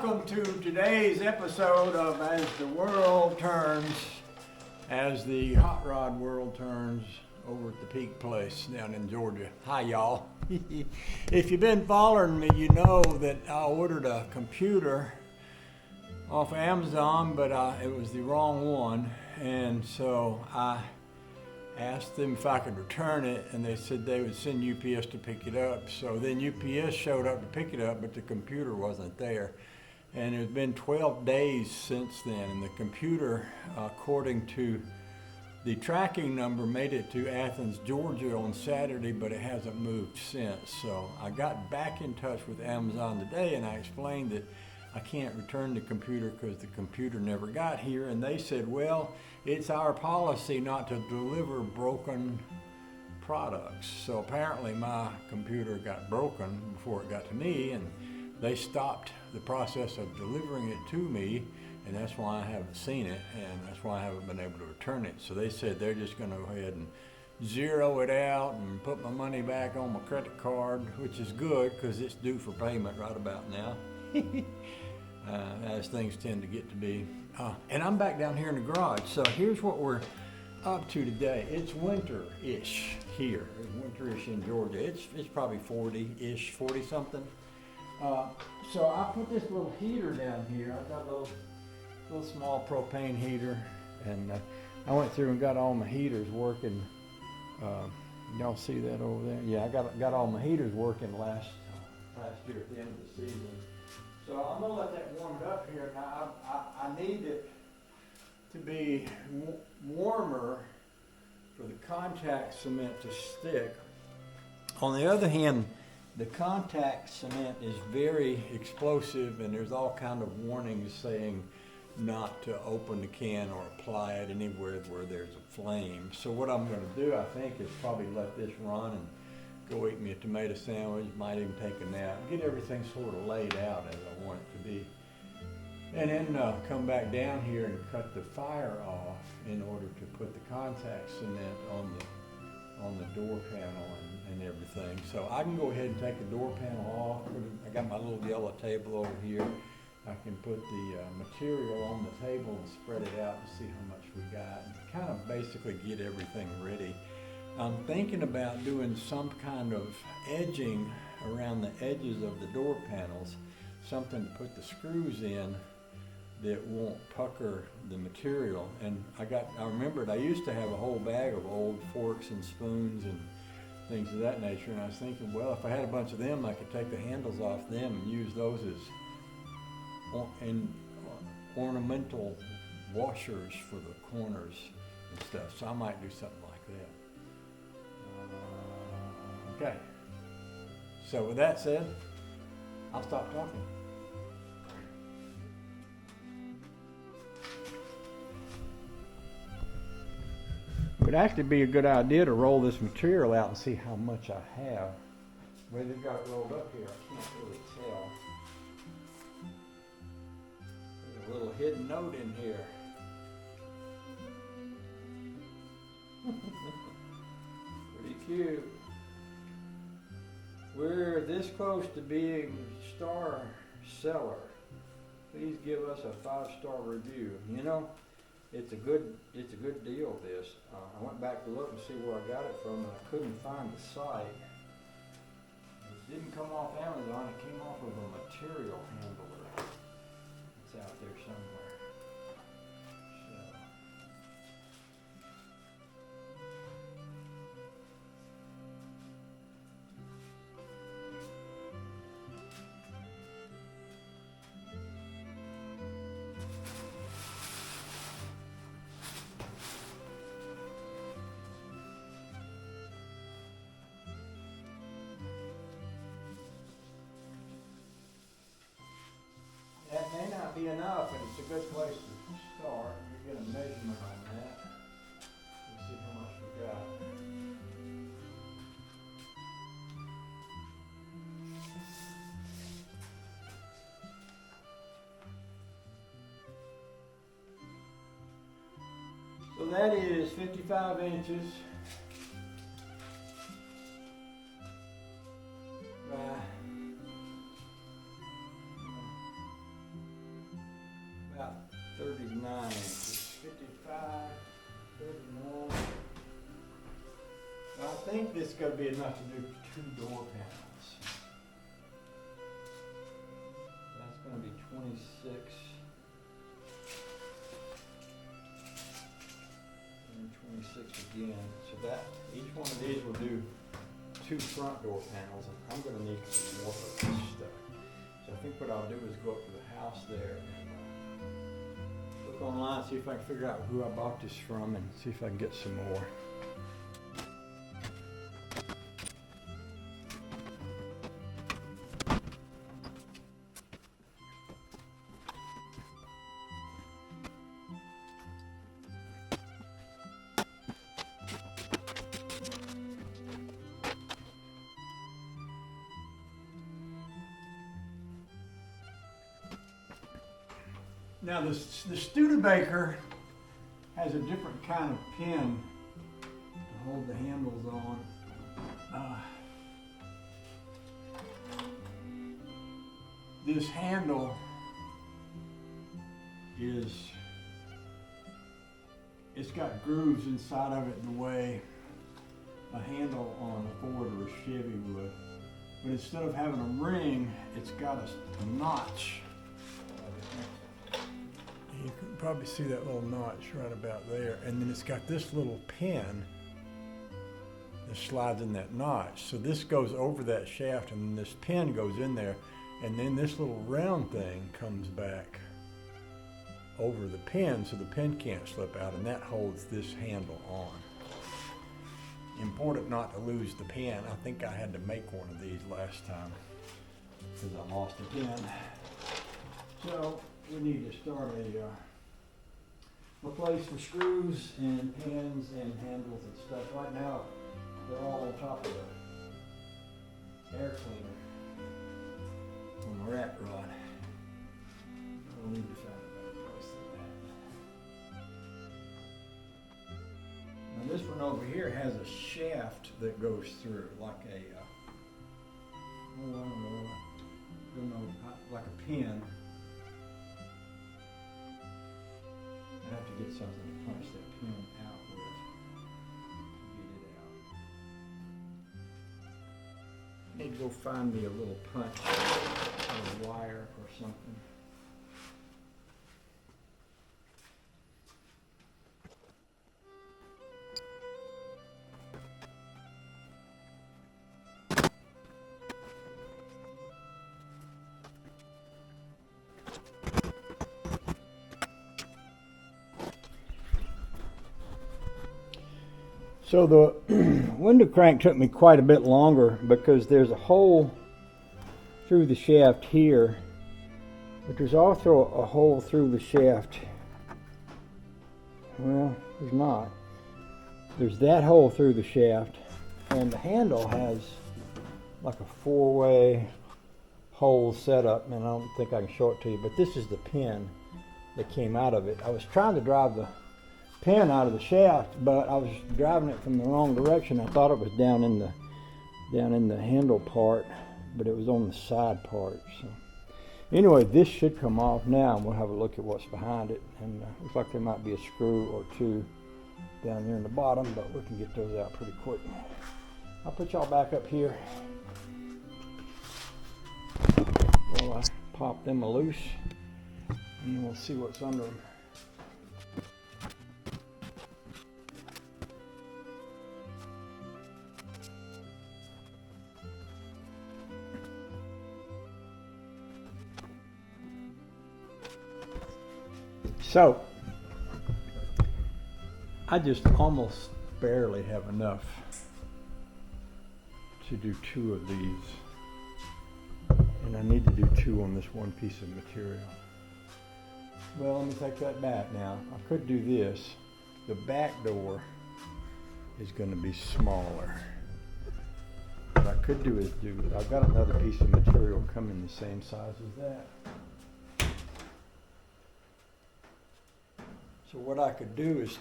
welcome to today's episode of As the World Turns, as the hot rod world turns over at the Peak Place down in Georgia. Hi, y'all. If you've been following me, you know that I ordered a computer off Amazon, but it was the wrong one, and so I asked them if I could return it, and they said they would send UPS to pick it up. So then UPS showed up to pick it up, but the computer wasn't there. And it's been 12 days since then, and the computer, according to the tracking number, made it to Athens, Georgia on Saturday, but it hasn't moved since. So I got back in touch with Amazon today, and I explained that I can't return the computer because the computer never got here. And they said, well, it's our policy not to deliver broken products. So apparently my computer got broken before it got to me, and they stopped the process of delivering it to me, and that's why I haven't seen it, and that's why I haven't been able to return it. So they said they're just going to go ahead and zero it out and put my money back on my credit card, which is good because it's due for payment right about now. As things tend to get to be. And I'm back down here in the garage. So here's what we're up to today. It's winter-ish here. It's winter-ish in Georgia. It's probably 40-ish, 40-something. So I put this little heater down here. I've got a little small propane heater, and I went through and got all my heaters working. Y'all see that over there? Yeah, I got all my heaters working last year at the end of the season. So I'm going to let that warm it up here. Now I need it to be warmer for the contact cement to stick. On the other hand, the contact cement is very explosive, and there's all kind of warnings saying not to open the can or apply it anywhere where there's a flame. So what I'm going to do, I think, is probably let this run and go eat me a tomato sandwich, might even take a nap, get everything sort of laid out as I want it to be. And then come back down here and cut the fire off in order to put the contact cement on the door panel and everything. So I can go ahead and take the door panel off. I got my little yellow table over here. I can put the material on the table and spread it out to see how much we got, and kind of basically get everything ready. I'm thinking about doing some kind of edging around the edges of the door panels, something to put the screws in that won't pucker the material. And I remembered I used to have a whole bag of old forks and spoons and things of that nature, and I was thinking, well, if I had a bunch of them, I could take the handles off them and use those as ornamental washers for the corners and stuff. So I might do something like that. Okay, so with that said, I'll stop talking. It would actually be a good idea to roll this material out and see how much I have. Well, they've got it rolled up here, I can't really tell. There's a little hidden note in here. Pretty cute. We're this close to being star seller. Please give us a 5-star review. You know, it's a good deal, this. I went back to look and see where I got it from, and I couldn't find the site. It didn't come off Amazon, it came off of a material handler. It's out there somewhere. That may not be enough, and it's a good place to start. You get a measurement on that. Let's see how much we got. So that is 55 inches by 39 inches. 55, 39. I think this is going to be enough to do 2 door panels. That's going to be 26. And 26 again. So that each one of these will do 2 front door panels, and I'm going to need some more of this stuff. So I think what I'll do is go up to the house there and look online, see if I can figure out who I bought this from, and see if I can get some more. Now the Studebaker has a different kind of pin to hold the handles on. This handle it's got grooves inside of it the way a handle on a Ford or a Chevy would. But instead of having a ring, it's got a notch. You can probably see that little notch right about there. And then it's got this little pin that slides in that notch. So this goes over that shaft, and then this pin goes in there. And then this little round thing comes back over the pin, so the pin can't slip out, and that holds this handle on. Important not to lose the pin. I think I had to make one of these last time because I lost the pin. So we need to start a place for screws and pins and handles and stuff. Right now, they're all on top of the air cleaner on the rat rod. We'll need to find a better place than that. Now this one over here has a shaft that goes through, like I don't know, like a pin. I have to get something to punch that pin out with to get it out. I need to go find me a little punch or a wire or something. So the window crank took me quite a bit longer because there's a hole through the shaft here, but there's also a hole through the shaft. Well, there's not. There's that hole through the shaft, and the handle has like a 4-way hole setup, and I don't think I can show it to you, but this is the pin that came out of it. I was trying to drive the pin out of the shaft, but I was driving it from the wrong direction. I thought it was down in the handle part, but it was on the side part. So anyway, this should come off now, and we'll have a look at what's behind it. And looks like there might be a screw or two down there in the bottom, but we can get those out pretty quick. I'll put y'all back up here while I pop them loose, and then we'll see what's under them. So, I just almost barely have enough to do 2 of these, and I need to do 2 on this one piece of material. Well, let me take that back now. I could do this. The back door is going to be smaller. What I could do is I've got another piece of material coming the same size as that. So what I could do is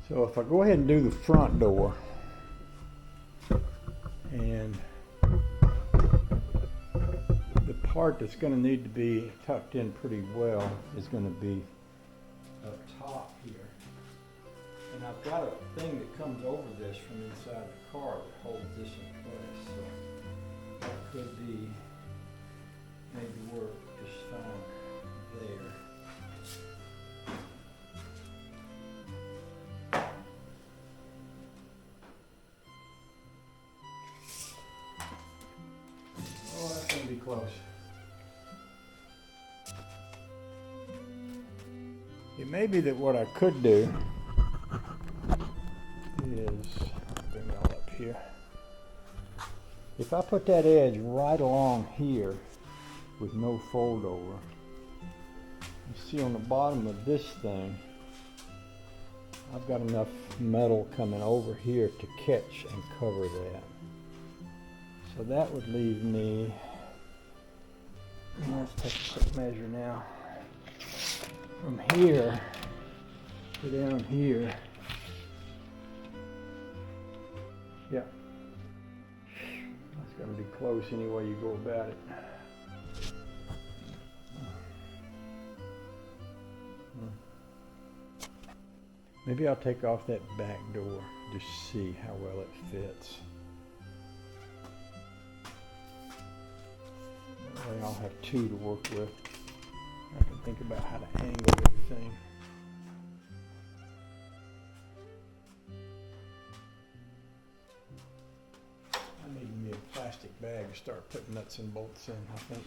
so if I go ahead and do the front door, and the part that's going to need to be tucked in pretty well is going to be up top here. And I've got a thing that comes over this from inside the car that holds this in place. So that could be maybe work just fine there. Oh, that's going to be close. It may be that what I could do is, bring it all up here. If I put that edge right along here with no fold over, you see on the bottom of this thing, I've got enough metal coming over here to catch and cover that. So that would leave me, let's take a quick measure now, from here to down here. Yeah, that's going to be close any way you go about it. Maybe I'll take off that back door, just see how well it fits. That way I'll have two to work with. I can think about how to angle everything. I need me a plastic bag to start putting nuts and bolts in, I think.